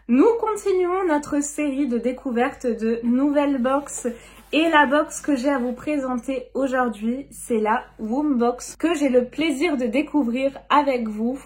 Nous continuons notre série de découvertes de nouvelles box et la box que j'ai à vous présenter aujourd'hui, c'est la Wombbox que j'ai le plaisir de découvrir avec vous.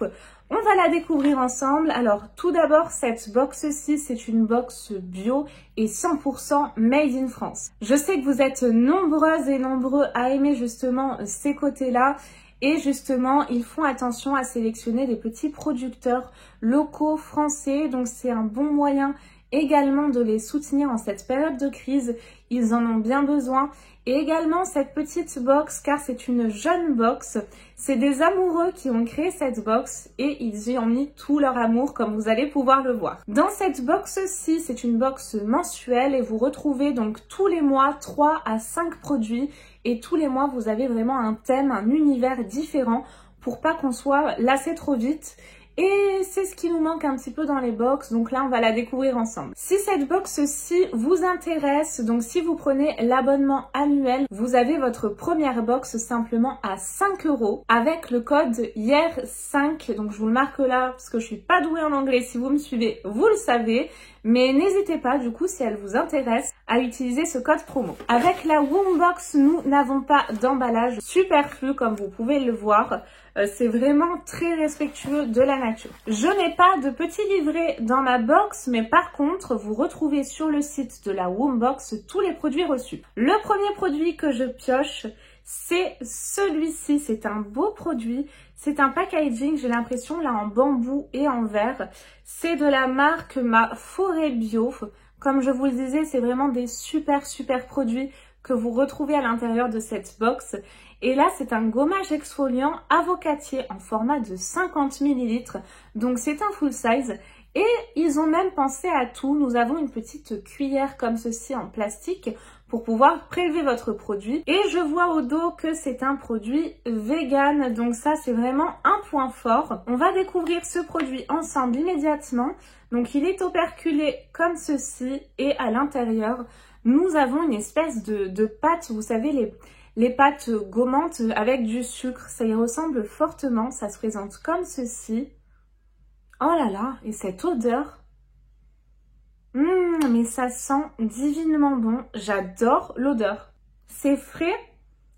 On va la découvrir ensemble. Alors tout d'abord, cette box-ci, c'est une box bio et 100% made in France. Je sais que vous êtes nombreuses et nombreux à aimer justement ces côtés-là. Et justement, ils font attention à sélectionner des petits producteurs locaux français. Donc c'est un bon moyen également de les soutenir en cette période de crise. Ils en ont bien besoin. Et également cette petite box, car c'est une jeune box. C'est des amoureux qui ont créé cette box et ils y ont mis tout leur amour comme vous allez pouvoir le voir. Dans cette box-ci, c'est une box mensuelle et vous retrouvez donc tous les mois 3 à 5 produits. Et tous les mois, vous avez vraiment un thème, un univers différent pour pas qu'on soit lassé trop vite. Et c'est ce qui nous manque un petit peu dans les box, donc là on va la découvrir ensemble. Si cette box-ci vous intéresse, donc si vous prenez l'abonnement annuel, vous avez votre première box simplement à 5 € avec le code YER5, donc je vous le marque là parce que je suis pas douée en anglais, si vous me suivez, vous le savez. Mais n'hésitez pas, du coup, si elle vous intéresse, à utiliser ce code promo. Avec la Wombbox, nous n'avons pas d'emballage superflu, comme vous pouvez le voir. C'est vraiment très respectueux de la nature. Je n'ai pas de petit livret dans ma box, mais par contre, vous retrouvez sur le site de la Wombbox tous les produits reçus. Le premier produit que je pioche, c'est celui-ci. C'est un beau produit. C'est un packaging, j'ai l'impression, là, en bambou et en verre. C'est de la marque Ma Forêt Bio. Comme je vous le disais, c'est vraiment des super produits que vous retrouvez à l'intérieur de cette box. Et là, c'est un gommage exfoliant avocatier en format de 50 ml. Donc, c'est un full size. Et ils ont même pensé à tout. Nous avons une petite cuillère comme ceci en plastique pour pouvoir prélever votre produit. Et je vois au dos que c'est un produit vegan. Donc ça, c'est vraiment un point fort. On va découvrir ce produit ensemble immédiatement. Donc il est operculé comme ceci. Et à l'intérieur, nous avons une espèce de pâte. Vous savez, les pâtes gommantes avec du sucre. Ça y ressemble fortement. Ça se présente comme ceci. Oh là là, et cette odeur, mais ça sent divinement bon. J'adore l'odeur. C'est frais,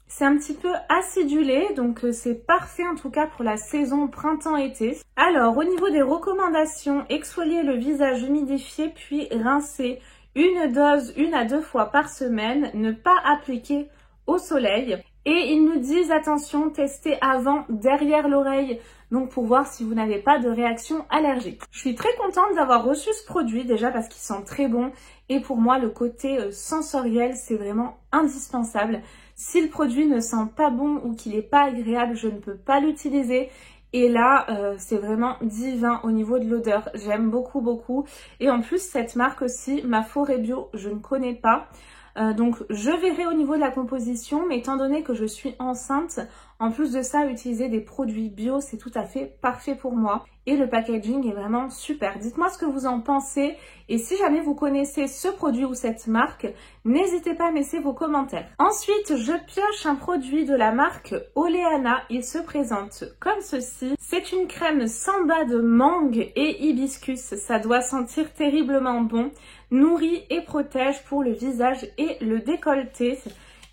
c'est un petit peu acidulé, donc c'est parfait en tout cas pour la saison printemps-été. Alors, au niveau des recommandations, exfolier le visage humidifié puis rincer. Une dose 1 à 2 fois par semaine, ne pas appliquer au soleil. Et ils nous disent, attention, testez avant derrière l'oreille, donc pour voir si vous n'avez pas de réaction allergique. Je suis très contente d'avoir reçu ce produit, déjà parce qu'il sent très bon. Et pour moi, le côté sensoriel, c'est vraiment indispensable. Si le produit ne sent pas bon ou qu'il n'est pas agréable, je ne peux pas l'utiliser. Et là, c'est vraiment divin au niveau de l'odeur. J'aime beaucoup. Et en plus, cette marque aussi, Ma Forêt Bio, je ne connais pas. Donc je verrai au niveau de la composition, mais étant donné que je suis enceinte, en plus de ça, utiliser des produits bio, c'est tout à fait parfait pour moi. Et le packaging est vraiment super. Dites-moi ce que vous en pensez. Et si jamais vous connaissez ce produit ou cette marque, n'hésitez pas à me laisser vos commentaires. Ensuite, je pioche un produit de la marque Oleana. Il se présente comme ceci. C'est une crème samba de mangue et hibiscus. Ça doit sentir terriblement bon. Nourrit et protège pour le visage et le décolleté.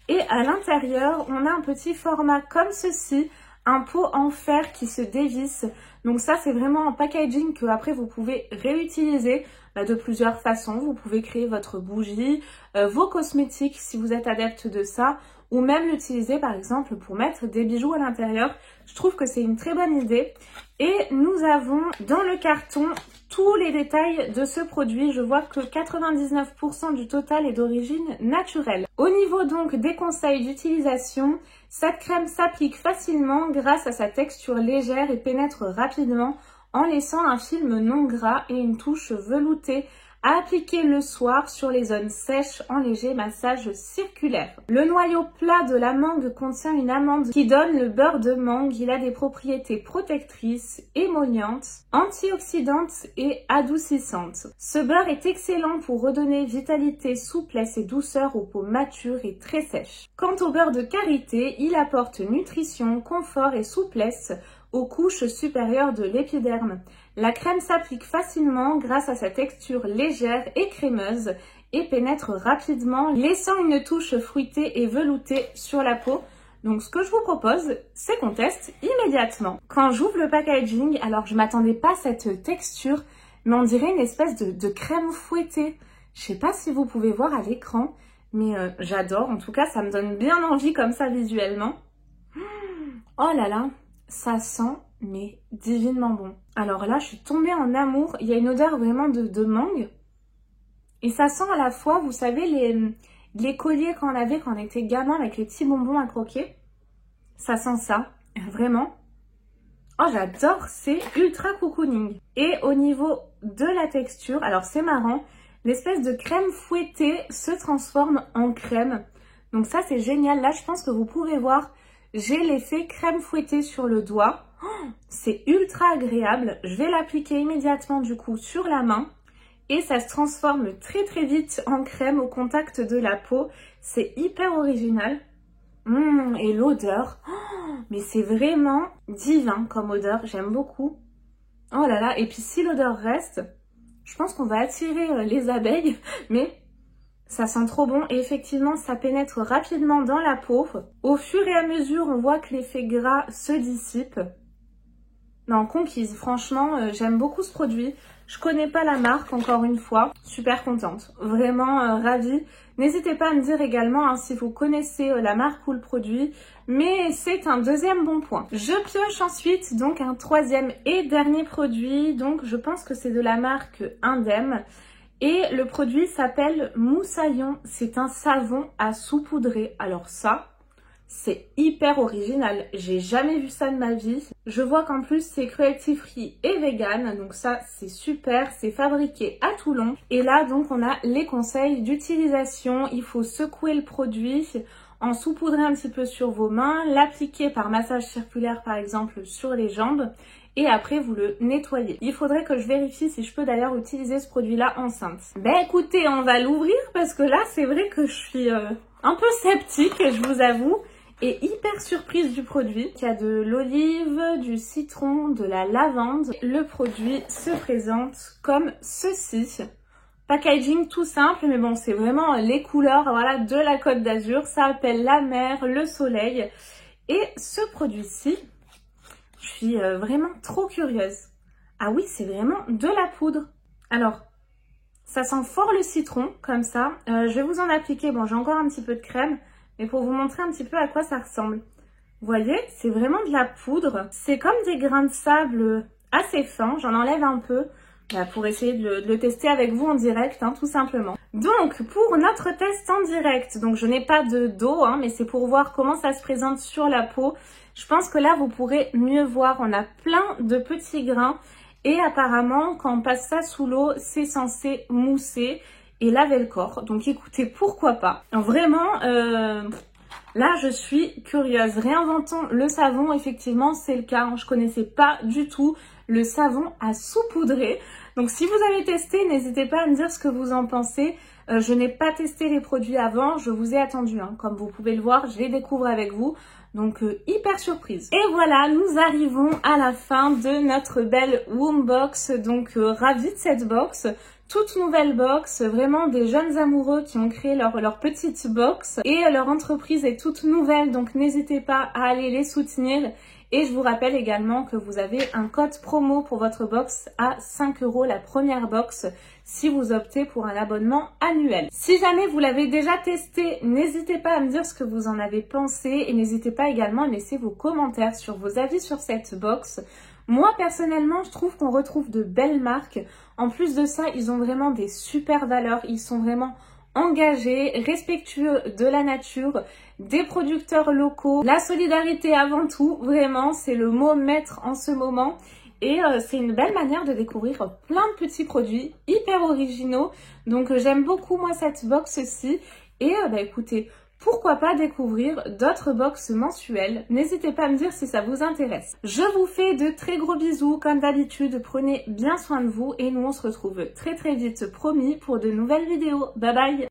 Et à l'intérieur, on a un petit format comme ceci, un pot en fer qui se dévisse. Donc ça, c'est vraiment un packaging que après vous pouvez réutiliser de plusieurs façons. Vous pouvez créer votre bougie, vos cosmétiques si vous êtes adepte de ça, ou même l'utiliser par exemple pour mettre des bijoux à l'intérieur. Je trouve que c'est une très bonne idée. Et nous avons dans le carton tous les détails de ce produit. Je vois que 99% du total est d'origine naturelle. Au niveau donc des conseils d'utilisation, cette crème s'applique facilement grâce à sa texture légère et pénètre rapidement en laissant un film non gras et une touche veloutée à appliquer le soir sur les zones sèches en léger massage circulaire. Le noyau plat de la mangue contient une amande qui donne le beurre de mangue. Il a des propriétés protectrices, émollientes, antioxydantes et adoucissantes. Ce beurre est excellent pour redonner vitalité, souplesse et douceur aux peaux matures et très sèches. Quant au beurre de karité, il apporte nutrition, confort et souplesse aux couches supérieures de l'épiderme. La crème s'applique facilement grâce à sa texture légère et crémeuse et pénètre rapidement, laissant une touche fruitée et veloutée sur la peau. Donc ce que je vous propose, c'est qu'on teste immédiatement. Quand j'ouvre le packaging, alors je m'attendais pas à cette texture, mais on dirait une espèce de crème fouettée. Je sais pas si vous pouvez voir à l'écran, mais j'adore. En tout cas, ça me donne bien envie comme ça visuellement. Oh là là, ça sent mais divinement bon. Alors là, je suis tombée en amour. Il y a une odeur vraiment de mangue. Et ça sent à la fois, vous savez, les colliers qu'on avait quand on était gamin avec les petits bonbons à croquer. Ça sent ça, vraiment. Oh, j'adore, c'est ultra cocooning. Et au niveau de la texture, alors c'est marrant, l'espèce de crème fouettée se transforme en crème. Donc ça, c'est génial. Là, je pense que vous pouvez voir, j'ai l'effet crème fouettée sur le doigt. Oh, c'est ultra agréable. Je vais l'appliquer immédiatement du coup sur la main. Et ça se transforme très très vite en crème au contact de la peau. C'est hyper original. Et l'odeur, oh, mais c'est vraiment divin comme odeur. J'aime beaucoup. Oh là là, et puis si l'odeur reste, je pense qu'on va attirer les abeilles. Mais ça sent trop bon. Et effectivement, ça pénètre rapidement dans la peau. Au fur et à mesure, on voit que l'effet gras se dissipe. Non, conquise, franchement, j'aime beaucoup ce produit. Je connais pas la marque, encore une fois. Super contente, vraiment ravie. N'hésitez pas à me dire également si vous connaissez la marque ou le produit. Mais c'est un deuxième bon point. Je pioche ensuite donc un troisième et dernier produit. Donc je pense que c'est de la marque Indem. Et le produit s'appelle Moussaillon. C'est un savon à saupoudrer. Alors ça... c'est hyper original, j'ai jamais vu ça de ma vie. Je vois qu'en plus c'est cruelty free et vegan, donc ça c'est super, c'est fabriqué à Toulon. Et là donc on a les conseils d'utilisation, il faut secouer le produit, en saupoudrer un petit peu sur vos mains, l'appliquer par massage circulaire par exemple sur les jambes et après vous le nettoyez. Il faudrait que je vérifie si je peux d'ailleurs utiliser ce produit-là enceinte. Ben écoutez, on va l'ouvrir parce que là c'est vrai que je suis un peu sceptique, je vous avoue. Et hyper surprise du produit. Il y a de l'olive, du citron, de la lavande. Le produit se présente comme ceci. Packaging tout simple, mais bon, c'est vraiment les couleurs voilà, de la Côte d'Azur. Ça appelle la mer, le soleil. Et ce produit-ci, je suis vraiment trop curieuse. Ah oui, c'est vraiment de la poudre. Alors, ça sent fort le citron, comme ça. Je vais vous en appliquer. Bon, j'ai encore un petit peu de crème. Mais pour vous montrer un petit peu à quoi ça ressemble. Vous voyez, c'est vraiment de la poudre. C'est comme des grains de sable assez fins. J'en enlève un peu pour essayer de le tester avec vous en direct, tout simplement. Donc, pour notre test en direct, donc je n'ai pas d'eau, mais c'est pour voir comment ça se présente sur la peau. Je pense que là, vous pourrez mieux voir. On a plein de petits grains. Et apparemment, quand on passe ça sous l'eau, c'est censé mousser et laver le corps. Donc écoutez, pourquoi pas. Vraiment, là je suis curieuse. Réinventons le savon, effectivement c'est le cas. Je connaissais pas du tout le savon à saupoudrer. Donc si vous avez testé, n'hésitez pas à me dire ce que vous en pensez. Je n'ai pas testé les produits avant, je vous ai attendu. Comme vous pouvez le voir, je les découvre avec vous. Donc hyper surprise. Et voilà, nous arrivons à la fin de notre belle Wombbox. Donc ravie de cette box. Toute nouvelle box, vraiment des jeunes amoureux qui ont créé leur petite box. Et leur entreprise est toute nouvelle, donc n'hésitez pas à aller les soutenir. Et je vous rappelle également que vous avez un code promo pour votre box à 5 € la première box si vous optez pour un abonnement annuel. Si jamais vous l'avez déjà testé, n'hésitez pas à me dire ce que vous en avez pensé et n'hésitez pas également à laisser vos commentaires sur vos avis sur cette box. Moi, personnellement, je trouve qu'on retrouve de belles marques. En plus de ça, ils ont vraiment des super valeurs. Ils sont vraiment engagés, respectueux de la nature, des producteurs locaux. La solidarité avant tout, vraiment, c'est le mot maître en ce moment. Et c'est une belle manière de découvrir plein de petits produits hyper originaux. Donc j'aime beaucoup moi cette box-ci. Et écoutez, pourquoi pas découvrir d'autres box mensuelles? N'hésitez pas à me dire si ça vous intéresse. Je vous fais de très gros bisous. Comme d'habitude, prenez bien soin de vous. Et nous on se retrouve très très vite, promis, pour de nouvelles vidéos. Bye bye!